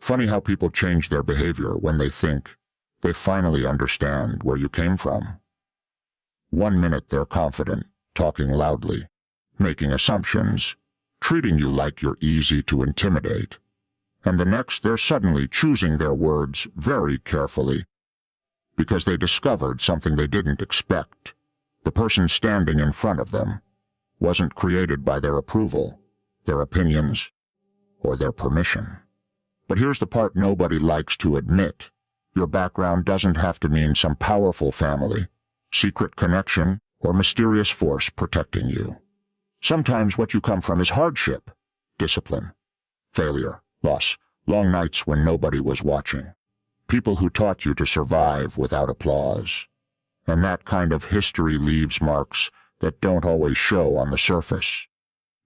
Funny how people change their behavior when they think they finally understand where you came from. 1 minute they're confident, talking loudly, making assumptions, treating you like you're easy to intimidate. And the next they're suddenly choosing their words very carefully because they discovered something they didn't expect. The person standing in front of them wasn't created by their approval, their opinions, or their permission. But here's the part nobody likes to admit. Your background doesn't have to mean some powerful family, secret connection, or mysterious force protecting you. Sometimes what you come from is hardship, discipline, failure, loss, long nights when nobody was watching, people who taught you to survive without applause. And that kind of history leaves marks that don't always show on the surface.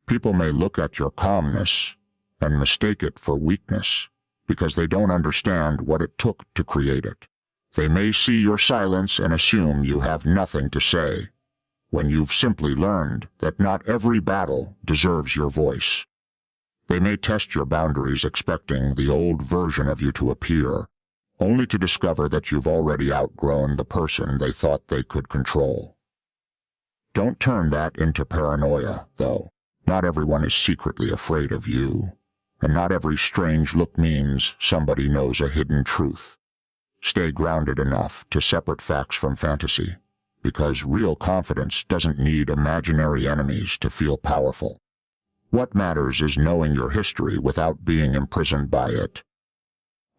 People may look at your calmness and mistake it for weakness because they don't understand what it took to create it. They may see your silence and assume you have nothing to say, when you've simply learned that not every battle deserves your voice. They may test your boundaries expecting the old version of you to appear, only to discover that you've already outgrown the person they thought they could control. Don't turn that into paranoia, though. Not everyone is secretly afraid of you, and not every strange look means somebody knows a hidden truth. Stay grounded enough to separate facts from fantasy, because real confidence doesn't need imaginary enemies to feel powerful. What matters is knowing your history without being imprisoned by it.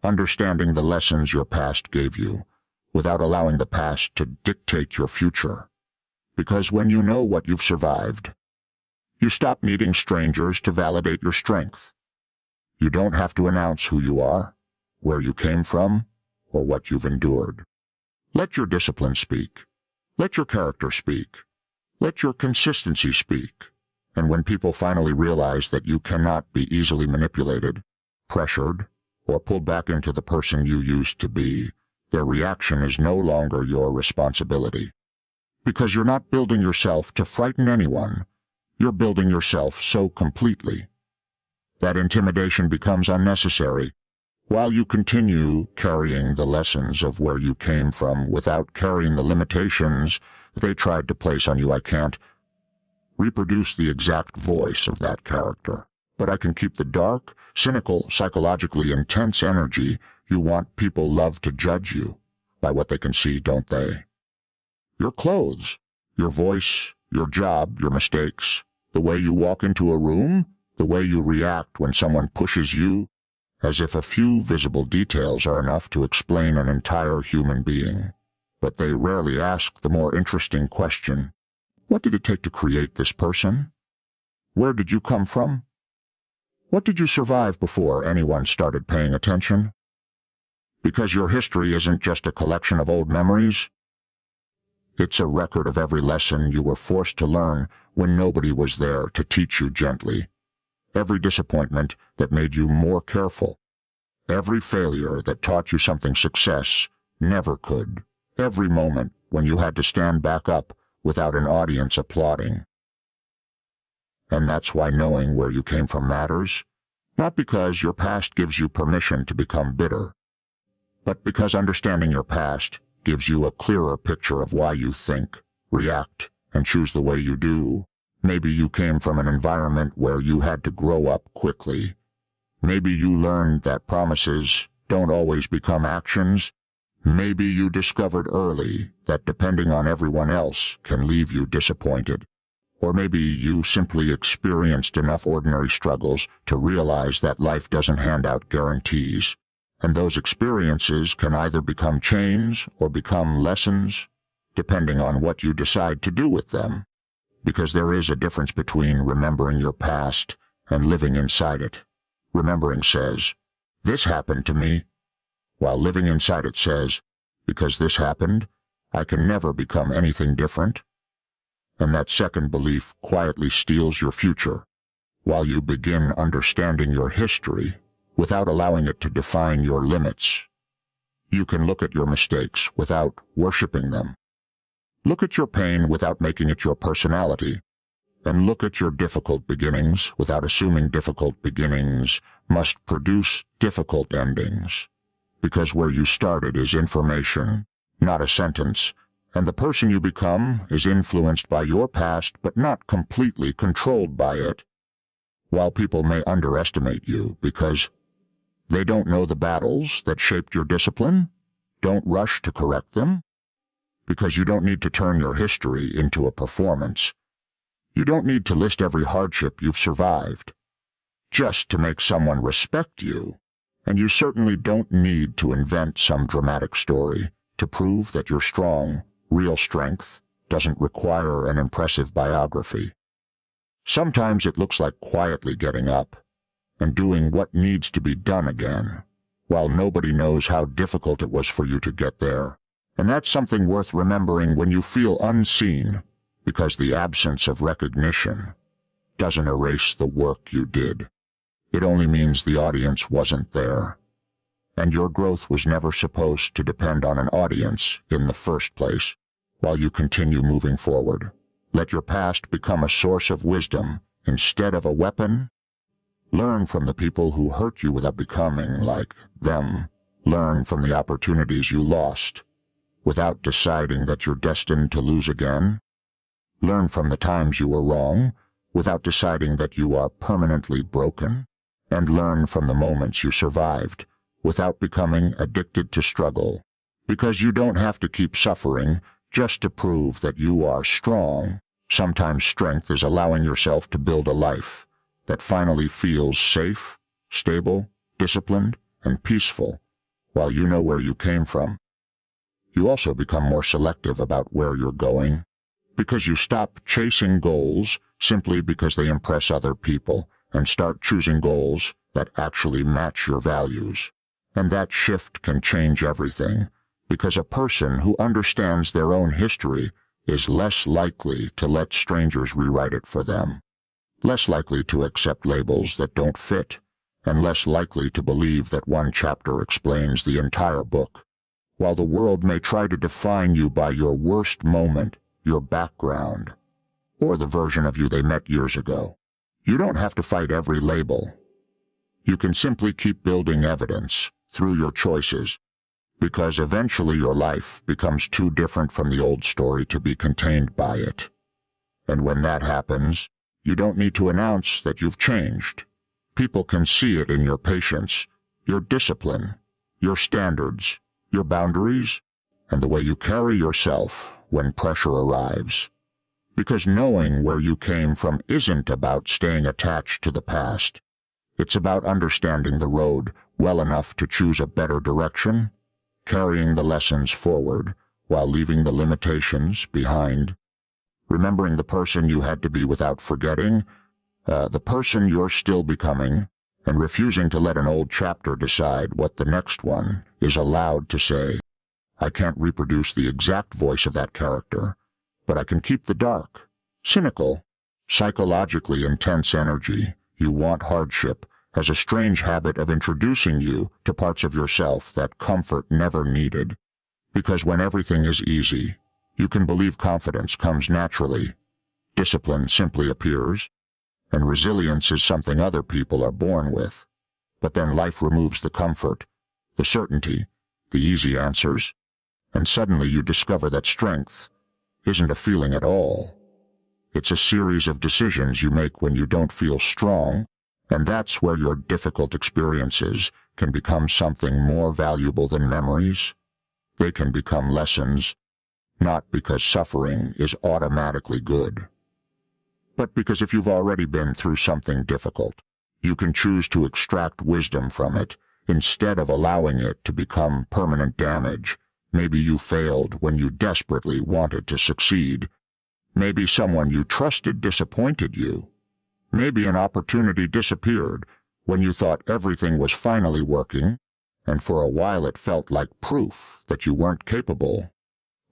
Understanding the lessons your past gave you, without allowing the past to dictate your future. Because when you know what you've survived, you stop needing strangers to validate your strength. You don't have to announce who you are, where you came from, or what you've endured. Let your discipline speak. Let your character speak. Let your consistency speak. And when people finally realize that you cannot be easily manipulated, pressured, or pulled back into the person you used to be, their reaction is no longer your responsibility. Because you're not building yourself to frighten anyone, you're building yourself so completely that intimidation becomes unnecessary, while you continue carrying the lessons of where you came from without carrying the limitations they tried to place on you. I can't reproduce the exact voice of that character, but I can keep the dark, cynical, psychologically intense energy you want. People love to judge you by what they can see, don't they? Your clothes, your voice, your job, your mistakes, the way you walk into a room, the way you react when someone pushes you, as if a few visible details are enough to explain an entire human being. But they rarely ask the more interesting question, what did it take to create this person? Where did you come from? What did you survive before anyone started paying attention? Because your history isn't just a collection of old memories. It's a record of every lesson you were forced to learn when nobody was there to teach you gently. Every disappointment that made you more careful. Every failure that taught you something success never could. Every moment when you had to stand back up without an audience applauding. And that's why knowing where you came from matters. Not because your past gives you permission to become bitter, but because understanding your past gives you a clearer picture of why you think, react, and choose the way you do. Maybe you came from an environment where you had to grow up quickly. Maybe you learned that promises don't always become actions. Maybe you discovered early that depending on everyone else can leave you disappointed. Or maybe you simply experienced enough ordinary struggles to realize that life doesn't hand out guarantees. And those experiences can either become chains or become lessons, depending on what you decide to do with them. Because there is a difference between remembering your past and living inside it. Remembering says, this happened to me, while living inside it says, because this happened, I can never become anything different. And that second belief quietly steals your future, while you begin understanding your history without allowing it to define your limits. You can look at your mistakes without worshiping them. Look at your pain without making it your personality. And look at your difficult beginnings without assuming difficult beginnings must produce difficult endings. Because where you started is information, not a sentence, and the person you become is influenced by your past but not completely controlled by it. While people may underestimate you because they don't know the battles that shaped your discipline, don't rush to correct them, because you don't need to turn your history into a performance. You don't need to list every hardship you've survived just to make someone respect you, and you certainly don't need to invent some dramatic story to prove that you're strong. Real strength doesn't require an impressive biography. Sometimes it looks like quietly getting up and doing what needs to be done again, while nobody knows how difficult it was for you to get there. And that's something worth remembering when you feel unseen, because the absence of recognition doesn't erase the work you did. It only means the audience wasn't there. And your growth was never supposed to depend on an audience in the first place. While you continue moving forward, let your past become a source of wisdom instead of a weapon. Learn from the people who hurt you without becoming like them. Learn from the opportunities you lost without deciding that you're destined to lose again. Learn from the times you were wrong without deciding that you are permanently broken. And learn from the moments you survived without becoming addicted to struggle. Because you don't have to keep suffering just to prove that you are strong. Sometimes strength is allowing yourself to build a life that finally feels safe, stable, disciplined, and peaceful, while you know where you came from. You also become more selective about where you're going, because you stop chasing goals simply because they impress other people, and start choosing goals that actually match your values. And that shift can change everything, because a person who understands their own history is less likely to let strangers rewrite it for them, less likely to accept labels that don't fit, and less likely to believe that one chapter explains the entire book. While the world may try to define you by your worst moment, your background, or the version of you they met years ago, you don't have to fight every label. You can simply keep building evidence through your choices, because eventually your life becomes too different from the old story to be contained by it. And when that happens, you don't need to announce that you've changed. People can see it in your patience, your discipline, your standards, your boundaries, and the way you carry yourself when pressure arrives. Because knowing where you came from isn't about staying attached to the past. It's about understanding the road well enough to choose a better direction, carrying the lessons forward while leaving the limitations behind, remembering the person you had to be without forgetting the person you're still becoming, and refusing to let an old chapter decide what the next one is allowed to say. I can't reproduce the exact voice of that character, but I can keep the dark, cynical, psychologically intense energy. You want hardship has a strange habit of introducing you to parts of yourself that comfort never needed. Because when everything is easy, you can believe confidence comes naturally, discipline simply appears, and resilience is something other people are born with. But then life removes the comfort, the certainty, the easy answers, and suddenly you discover that strength isn't a feeling at all. It's a series of decisions you make when you don't feel strong, and that's where your difficult experiences can become something more valuable than memories. They can become lessons, not because suffering is automatically good, but because if you've already been through something difficult, you can choose to extract wisdom from it instead of allowing it to become permanent damage. Maybe you failed when you desperately wanted to succeed. Maybe someone you trusted disappointed you. Maybe an opportunity disappeared when you thought everything was finally working, and for a while it felt like proof that you weren't capable.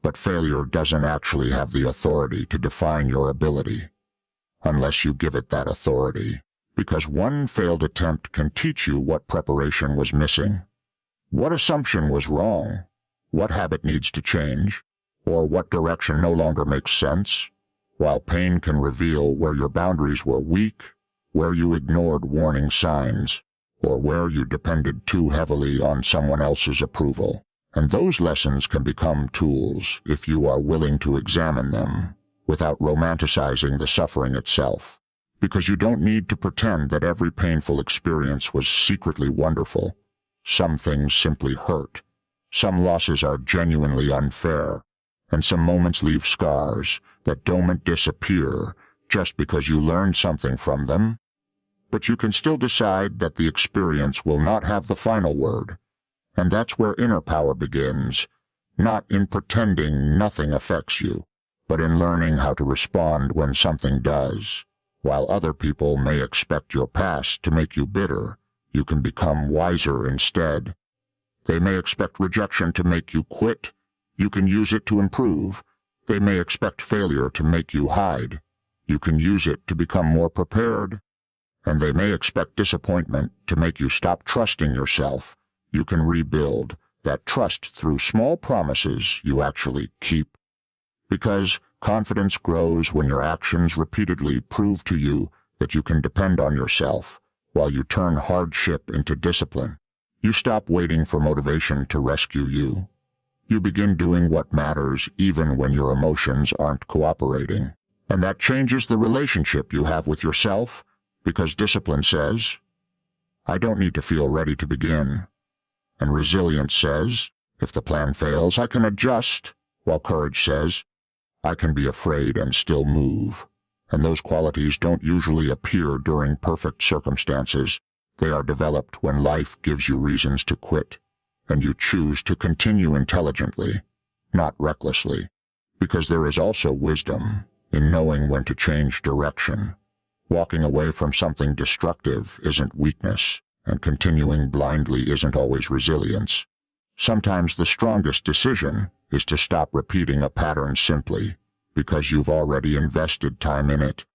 But failure doesn't actually have the authority to define your ability, unless you give it that authority, because one failed attempt can teach you what preparation was missing, what assumption was wrong, what habit needs to change, or what direction no longer makes sense. while pain can reveal where your boundaries were weak, where you ignored warning signs, or where you depended too heavily on someone else's approval. And those lessons can become tools if you are willing to examine them without romanticizing the suffering itself. Because you don't need to pretend that every painful experience was secretly wonderful. Some things simply hurt. Some losses are genuinely unfair. And some moments leave scars that don't disappear just because you learned something from them. But you can still decide that the experience will not have the final word. And that's where inner power begins, not in pretending nothing affects you, but in learning how to respond when something does. While other people may expect your past to make you bitter, you can become wiser instead. They may expect rejection to make you quit. You can use it to improve. They may expect failure to make you hide. You can use it to become more prepared. And they may expect disappointment to make you stop trusting yourself. You can rebuild that trust through small promises you actually keep. Because confidence grows when your actions repeatedly prove to you that you can depend on yourself, while you turn hardship into discipline. You stop waiting for motivation to rescue you. You begin doing what matters even when your emotions aren't cooperating. And that changes the relationship you have with yourself, because discipline says, I don't need to feel ready to begin. And resilience says, if the plan fails, I can adjust, while courage says, I can be afraid and still move. And those qualities don't usually appear during perfect circumstances. They are developed when life gives you reasons to quit, and you choose to continue intelligently, not recklessly, because there is also wisdom in knowing when to change direction. Walking away from something destructive isn't weakness, and continuing blindly isn't always resilience. Sometimes the strongest decision is to stop repeating a pattern simply because you've already invested time in it.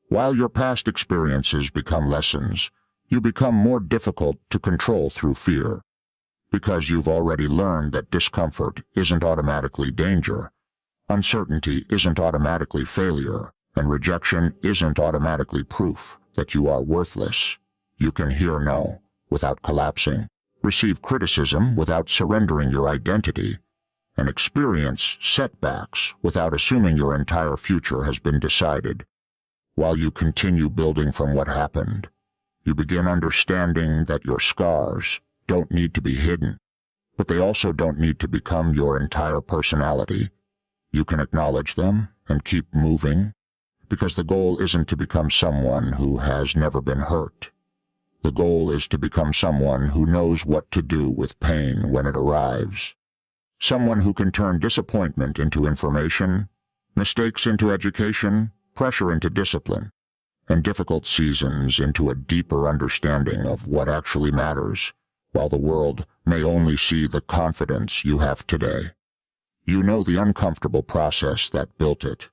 While your past experiences become lessons, you become more difficult to control through fear, because you've already learned that discomfort isn't automatically danger, uncertainty isn't automatically failure, and rejection isn't automatically proof that you are worthless. You can hear no without collapsing, receive criticism without surrendering your identity, and experience setbacks without assuming your entire future has been decided. While you continue building from what happened, you begin understanding that your scars don't need to be hidden, but they also don't need to become your entire personality. You can acknowledge them and keep moving, because the goal isn't to become someone who has never been hurt. The goal is to become someone who knows what to do with pain when it arrives. Someone who can turn disappointment into information, mistakes into education, pressure into discipline, and difficult seasons into a deeper understanding of what actually matters, while the world may only see the confidence you have today. You know the uncomfortable process that built it.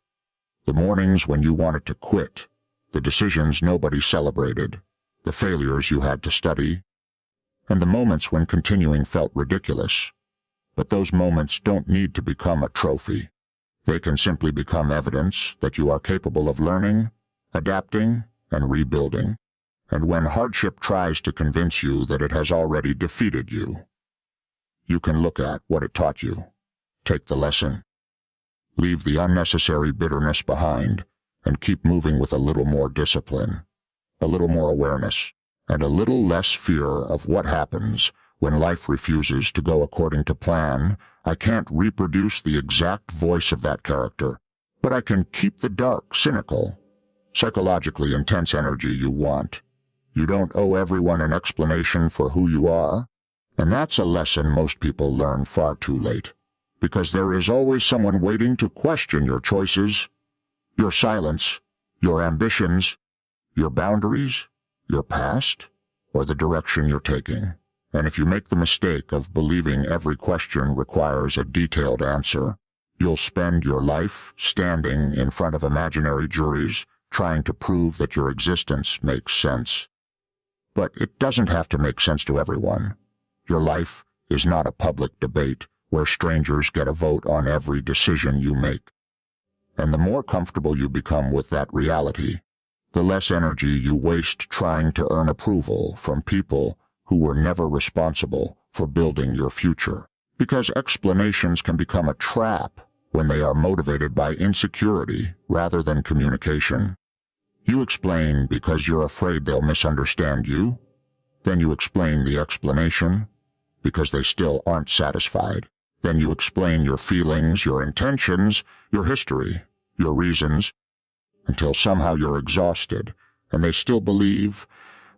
The mornings when you wanted to quit, the decisions nobody celebrated, the failures you had to study, and the moments when continuing felt ridiculous. But those moments don't need to become a trophy. They can simply become evidence that you are capable of learning, adapting, and rebuilding. And when hardship tries to convince you that it has already defeated you, you can look at what it taught you. Take the lesson. Leave the unnecessary bitterness behind, and keep moving with a little more discipline, a little more awareness, and a little less fear of what happens when life refuses to go according to plan. I can't reproduce the exact voice of that character, but I can keep the dark, cynical, psychologically intense energy you want. You don't owe everyone an explanation for who you are, and that's a lesson most people learn far too late, because there is always someone waiting to question your choices, your silence, your ambitions, your boundaries, your past, or the direction you're taking. And if you make the mistake of believing every question requires a detailed answer, you'll spend your life standing in front of imaginary juries trying to prove that your existence makes sense. But it doesn't have to make sense to everyone. Your life is not a public debate where strangers get a vote on every decision you make. And the more comfortable you become with that reality, the less energy you waste trying to earn approval from people who were never responsible for building your future. Because explanations can become a trap when they are motivated by insecurity rather than communication. You explain because you're afraid they'll misunderstand you. Then you explain the explanation because they still aren't satisfied. Then you explain your feelings, your intentions, your history, your reasons, until somehow you're exhausted and they still believe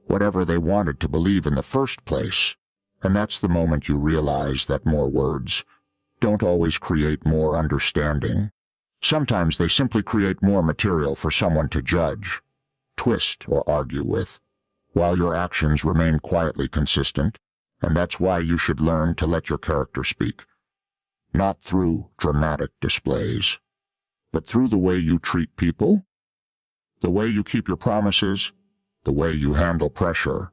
whatever they wanted to believe in the first place. And that's the moment you realize that more words don't always create more understanding. Sometimes they simply create more material for someone to judge, twist, or argue with, while your actions remain quietly consistent. And that's why you should learn to let your character speak, not through dramatic displays, but through the way you treat people, the way you keep your promises, the way you handle pressure,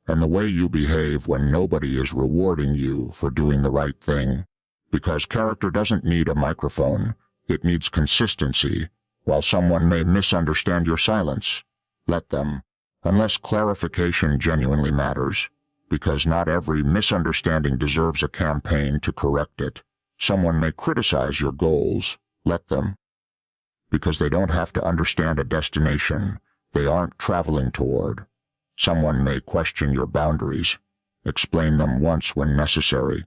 and the way you behave when nobody is rewarding you for doing the right thing. Because character doesn't need a microphone, it needs consistency. While someone may misunderstand your silence, let them, unless clarification genuinely matters, because not every misunderstanding deserves a campaign to correct it. Someone may criticize your goals, let them, because they don't have to understand a destination they aren't traveling toward. Someone may question your boundaries, explain them once when necessary,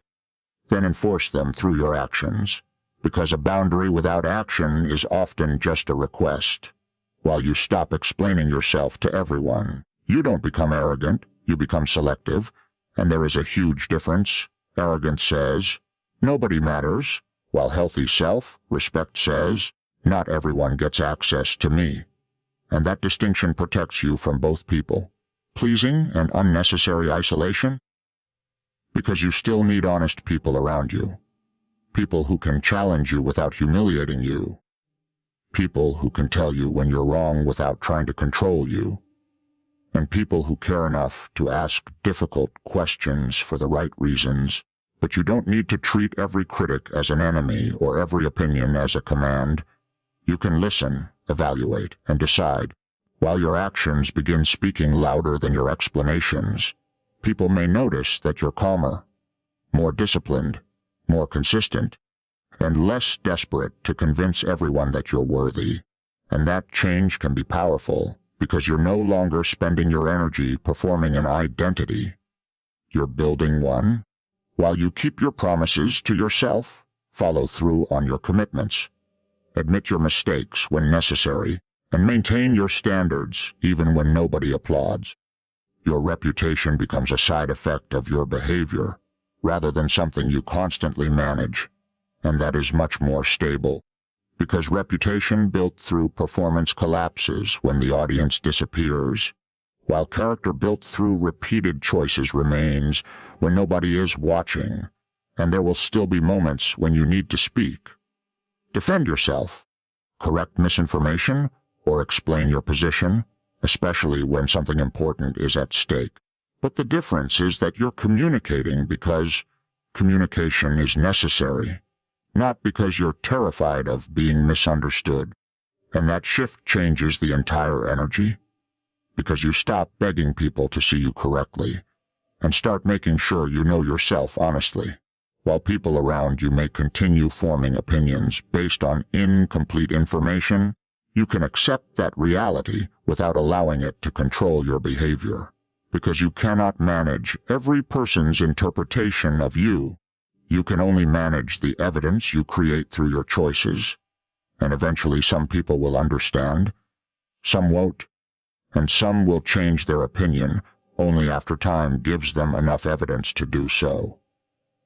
then enforce them through your actions, because a boundary without action is often just a request. While you stop explaining yourself to everyone, you don't become arrogant, you become selective, and there is a huge difference. Arrogance says, nobody matters, while healthy self-respect says, not everyone gets access to me. And that distinction protects you from both people pleasing and unnecessary isolation, because you still need honest people around you, people who can challenge you without humiliating you, people who can tell you when you're wrong without trying to control you, and people who care enough to ask difficult questions for the right reasons. But you don't need to treat every critic as an enemy or every opinion as a command. You can listen, evaluate, and decide. While your actions begin speaking louder than your explanations, people may notice that you're calmer, more disciplined, more consistent, and less desperate to convince everyone that you're worthy. And that change can be powerful, because you're no longer spending your energy performing an identity. You're building one. While you keep your promises to yourself, follow through on your commitments, admit your mistakes when necessary, and maintain your standards even when nobody applauds. Your reputation becomes a side effect of your behavior, rather than something you constantly manage, and that is much more stable, because reputation built through performance collapses when the audience disappears, while character built through repeated choices remains when nobody is watching, and there will still be moments when you need to speak. Defend yourself, correct misinformation, or explain your position, especially when something important is at stake. But the difference is that you're communicating because communication is necessary, not because you're terrified of being misunderstood. And that shift changes the entire energy, because you stop begging people to see you correctly and start making sure you know yourself honestly. While people around you may continue forming opinions based on incomplete information, you can accept that reality without allowing it to control your behavior, because you cannot manage every person's interpretation of you. You can only manage the evidence you create through your choices, and eventually some people will understand, some won't, and some will change their opinion only after time gives them enough evidence to do so.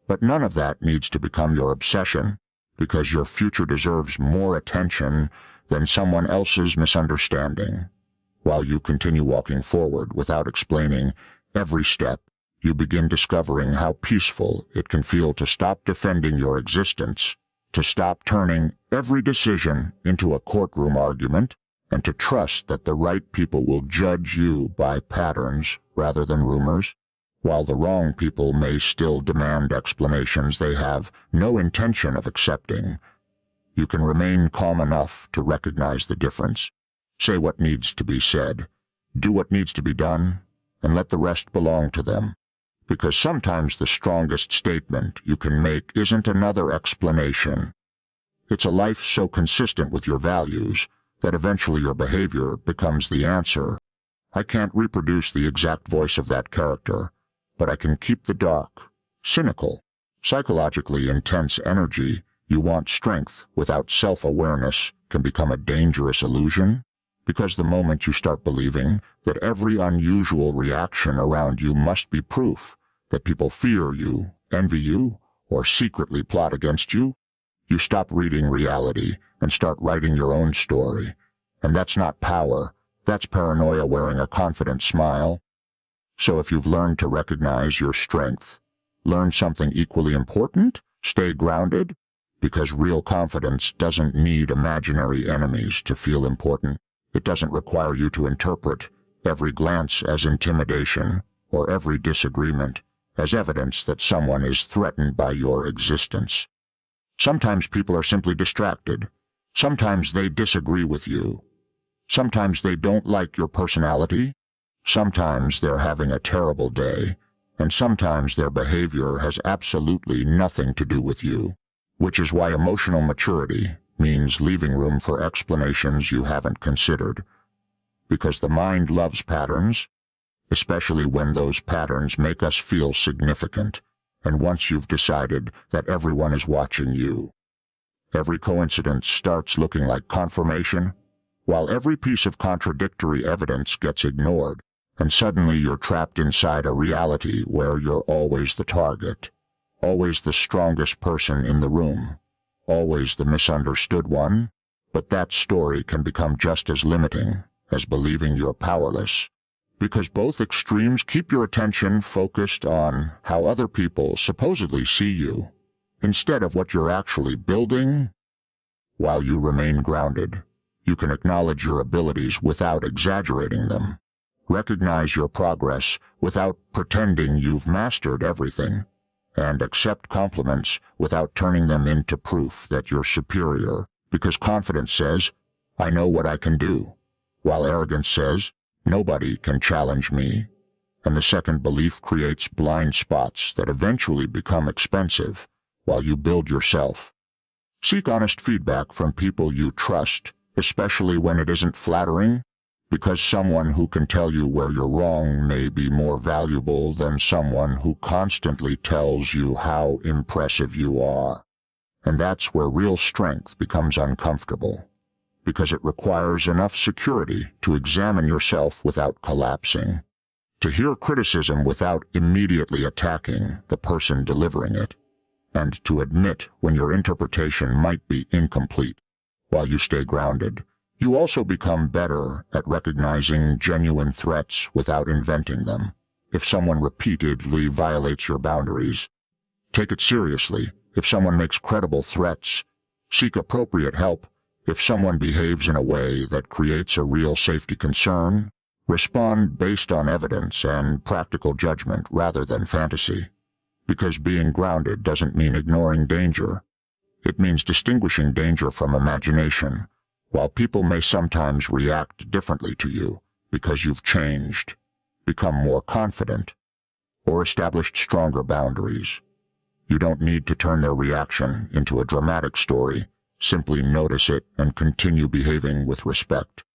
But none of that needs to become your obsession, because your future deserves more attention than someone else's misunderstanding. While you continue walking forward without explaining every step, you begin discovering how peaceful it can feel to stop defending your existence, to stop turning every decision into a courtroom argument, and to trust that the right people will judge you by patterns rather than rumors. While the wrong people may still demand explanations they have no intention of accepting, You can remain calm enough to recognize the difference. Say what needs to be said, do what needs to be done, and let the rest belong to them. Because sometimes the strongest statement you can make isn't another explanation. It's a life so consistent with your values that eventually your behavior becomes the answer. I can't reproduce the exact voice of that character, but I can keep the dark, cynical, psychologically intense energy you want. Strength without self-awareness can become a dangerous illusion, because the moment you start believing that every unusual reaction around you must be proof that people fear you, envy you, or secretly plot against you, you stop reading reality and start writing your own story. And that's not power, that's paranoia wearing a confident smile. So if you've learned to recognize your strength, learn something equally important: stay grounded, because real confidence doesn't need imaginary enemies to feel important. It doesn't require you to interpret every glance as intimidation or every disagreement as evidence that someone is threatened by your existence. Sometimes people are simply distracted. Sometimes they disagree with you. Sometimes they don't like your personality. Sometimes they're having a terrible day. And sometimes their behavior has absolutely nothing to do with you. Which is why emotional maturity means leaving room for explanations you haven't considered. Because the mind loves patterns, especially when those patterns make us feel significant. And once you've decided that everyone is watching you, every coincidence starts looking like confirmation, while every piece of contradictory evidence gets ignored, and suddenly you're trapped inside a reality where you're always the target, always the strongest person in the room, always the misunderstood one. But that story can become just as limiting as believing you're powerless, because both extremes keep your attention focused on how other people supposedly see you, instead of what you're actually building. While you remain grounded, you can acknowledge your abilities without exaggerating them, recognize your progress without pretending you've mastered everything, and accept compliments without turning them into proof that you're superior, because confidence says, "I know what I can do," while arrogance says, "Nobody can challenge me." And the second belief creates blind spots that eventually become expensive while you build yourself. Seek honest feedback from people you trust, especially when it isn't flattering, because someone who can tell you where you're wrong may be more valuable than someone who constantly tells you how impressive you are. And that's where real strength becomes uncomfortable, because it requires enough security to examine yourself without collapsing, to hear criticism without immediately attacking the person delivering it, and to admit when your interpretation might be incomplete. While you stay grounded, you also become better at recognizing genuine threats without inventing them. If someone repeatedly violates your boundaries, take it seriously. If someone makes credible threats, seek appropriate help. If someone behaves in a way that creates a real safety concern, respond based on evidence and practical judgment rather than fantasy. Because being grounded doesn't mean ignoring danger. It means distinguishing danger from imagination. While people may sometimes react differently to you because you've changed, become more confident, or established stronger boundaries, you don't need to turn their reaction into a dramatic story. Simply notice it and continue behaving with respect.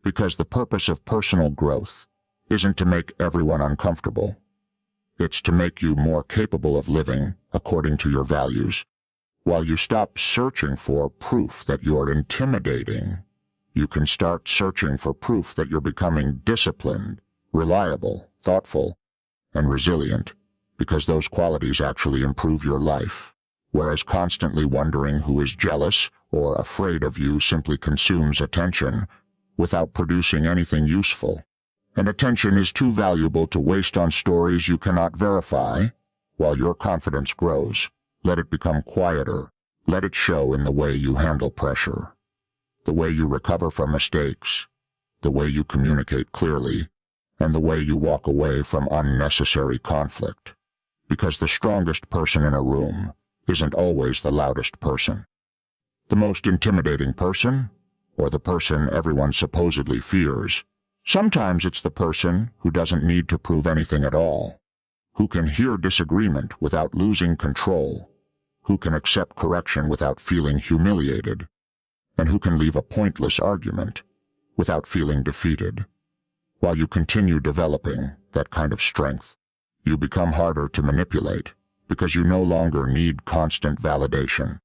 Because the purpose of personal growth isn't to make everyone uncomfortable. It's to make you more capable of living according to your values. While you stop searching for proof that you're intimidating, you can start searching for proof that you're becoming disciplined, reliable, thoughtful, and resilient, because those qualities actually improve your life. Whereas constantly wondering who is jealous or afraid of you simply consumes attention without producing anything useful. And attention is too valuable to waste on stories you cannot verify. While your confidence grows, let it become quieter. Let it show in the way you handle pressure, the way you recover from mistakes, the way you communicate clearly, and the way you walk away from unnecessary conflict. Because the strongest person in a room isn't always the loudest person. The most intimidating person, or the person everyone supposedly fears? Sometimes it's the person who doesn't need to prove anything at all, who can hear disagreement without losing control, who can accept correction without feeling humiliated, and who can leave a pointless argument without feeling defeated. While you continue developing that kind of strength, you become harder to manipulate because you no longer need constant validation,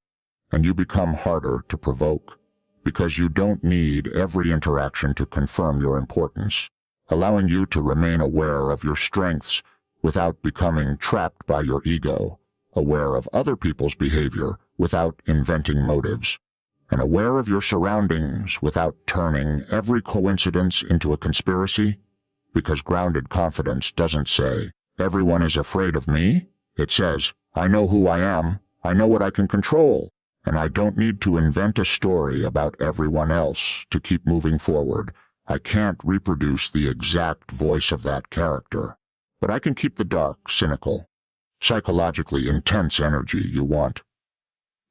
and you become harder to provoke because you don't need every interaction to confirm your importance, allowing you to remain aware of your strengths without becoming trapped by your ego, aware of other people's behavior without inventing motives, and aware of your surroundings without turning every coincidence into a conspiracy. Because grounded confidence doesn't say, "Everyone is afraid of me." It says, "I know who I am, I know what I can control, and I don't need to invent a story about everyone else to keep moving forward. I can't reproduce the exact voice of that character, but I can keep the dark, cynical, psychologically intense energy you want."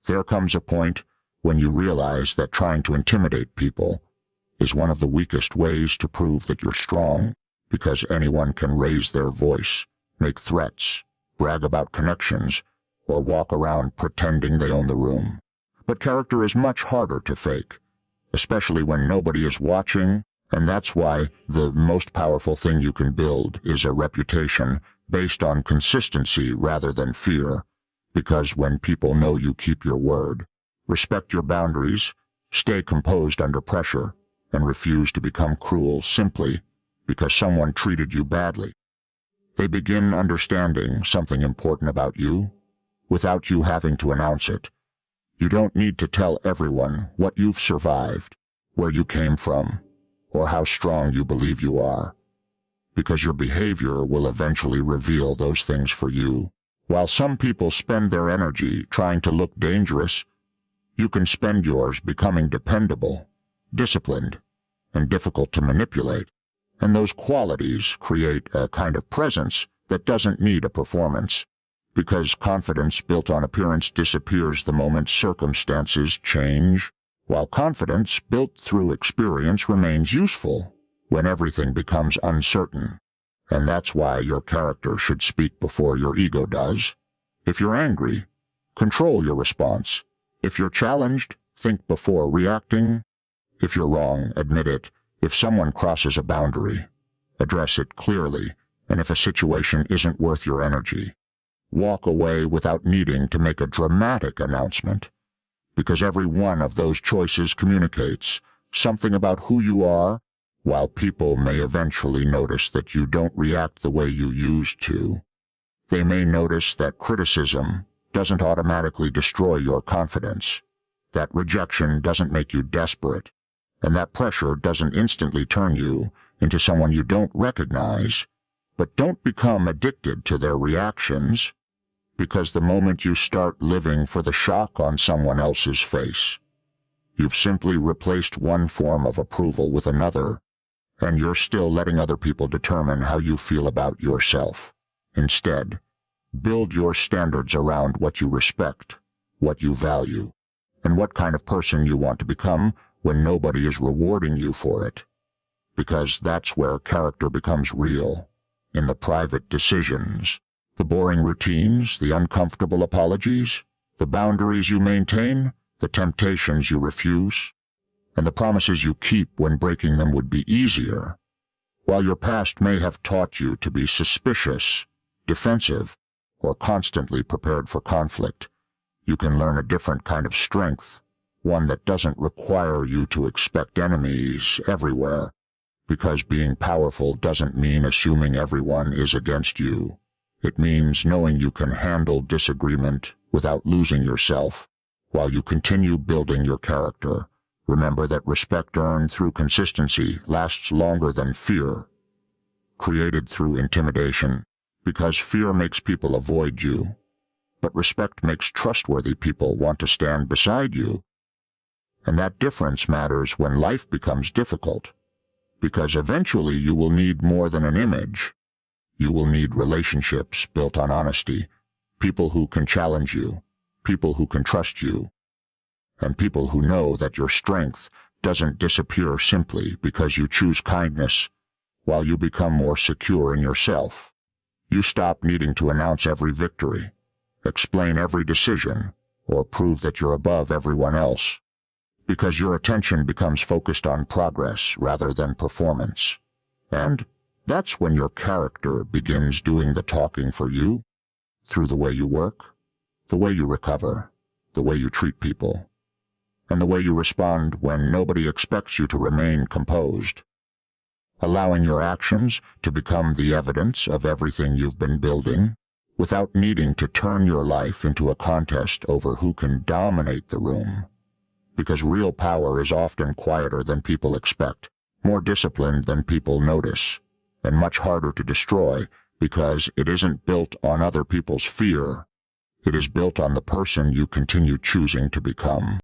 There comes a point when you realize that trying to intimidate people is one of the weakest ways to prove that you're strong, because anyone can raise their voice, make threats, brag about connections, or walk around pretending they own the room. But character is much harder to fake, especially when nobody is watching, and that's why the most powerful thing you can build is a reputation based on consistency rather than fear, because when people know you keep your word, respect your boundaries, stay composed under pressure, and refuse to become cruel simply because someone treated you badly, they begin understanding something important about you without you having to announce it. You don't need to tell everyone what you've survived, where you came from, or how strong you believe you are, because your behavior will eventually reveal those things for you. While some people spend their energy trying to look dangerous, you can spend yours becoming dependable, disciplined, and difficult to manipulate. And those qualities create a kind of presence that doesn't need a performance, because confidence built on appearance disappears the moment circumstances change, while confidence built through experience remains useful when everything becomes uncertain. And that's why your character should speak before your ego does. If you're angry, control your response. If you're challenged, think before reacting. If you're wrong, admit it. If someone crosses a boundary, address it clearly. And if a situation isn't worth your energy, walk away without needing to make a dramatic announcement, because every one of those choices communicates something about who you are. While people may eventually notice that you don't react the way you used to, they may notice that criticism doesn't automatically destroy your confidence, that rejection doesn't make you desperate, and that pressure doesn't instantly turn you into someone you don't recognize. But don't become addicted to their reactions, because the moment you start living for the shock on someone else's face, you've simply replaced one form of approval with another, and you're still letting other people determine how you feel about yourself. Instead, build your standards around what you respect, what you value, and what kind of person you want to become when nobody is rewarding you for it. Because that's where character becomes real, in the private decisions, the boring routines, the uncomfortable apologies, the boundaries you maintain, the temptations you refuse, and the promises you keep when breaking them would be easier. While your past may have taught you to be suspicious, defensive, or constantly prepared for conflict, you can learn a different kind of strength, one that doesn't require you to expect enemies everywhere, because being powerful doesn't mean assuming everyone is against you. It means knowing you can handle disagreement without losing yourself. While you continue building your character, remember that respect earned through consistency lasts longer than fear, created through intimidation, because fear makes people avoid you, but respect makes trustworthy people want to stand beside you. And that difference matters when life becomes difficult, because eventually you will need more than an image. You will need relationships built on honesty, people who can challenge you, people who can trust you. And people who know that your strength doesn't disappear simply because you choose kindness, while you become more secure in yourself. You stop needing to announce every victory, explain every decision, or prove that you're above everyone else, because your attention becomes focused on progress rather than performance. And that's when your character begins doing the talking for you, through the way you work, the way you recover, the way you treat people, and the way you respond when nobody expects you to remain composed, allowing your actions to become the evidence of everything you've been building, without needing to turn your life into a contest over who can dominate the room. Because real power is often quieter than people expect, more disciplined than people notice, and much harder to destroy because it isn't built on other people's fear. It is built on the person you continue choosing to become.